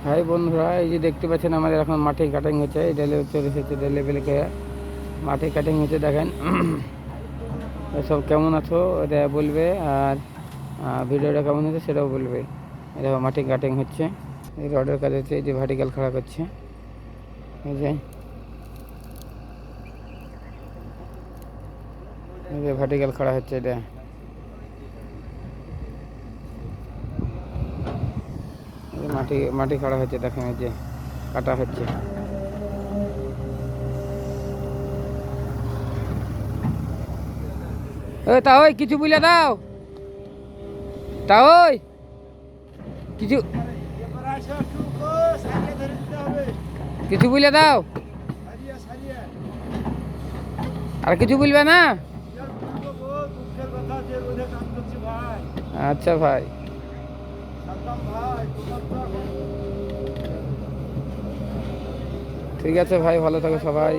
High বন্ধুরা, এই যে দেখতে পাচ্ছেন আমাদের এখন মাঠে কাটিং হচ্ছে। এই ডেলে চলে এসেছে, ডেলে বেলেকে মাঠে কাটিং হচ্ছে। দেখেন সব কেমন আছো এটা বলবে, আর ভিডিওটা কেমন হচ্ছে সেটাও বলবে। দেখো মাঠে কাটিং হচ্ছে, এই রডের কাজ হচ্ছে, এই যে ভার্টিক্যাল খাড়া করছে। এই যে ভার্টিক্যাল খাড়া হচ্ছে, এটা মাটি মাটি খাড়া হচ্ছে। দেখেন এই যে কাটা হচ্ছে। তা ওই কিছু বুঝলে দাও, তা ওই কিছু কিছু বুঝলে দাও, আর কিছু বলবে না। আচ্ছা ভাই, ঠিক আছে ভাই, ভালো থাকো সবাই।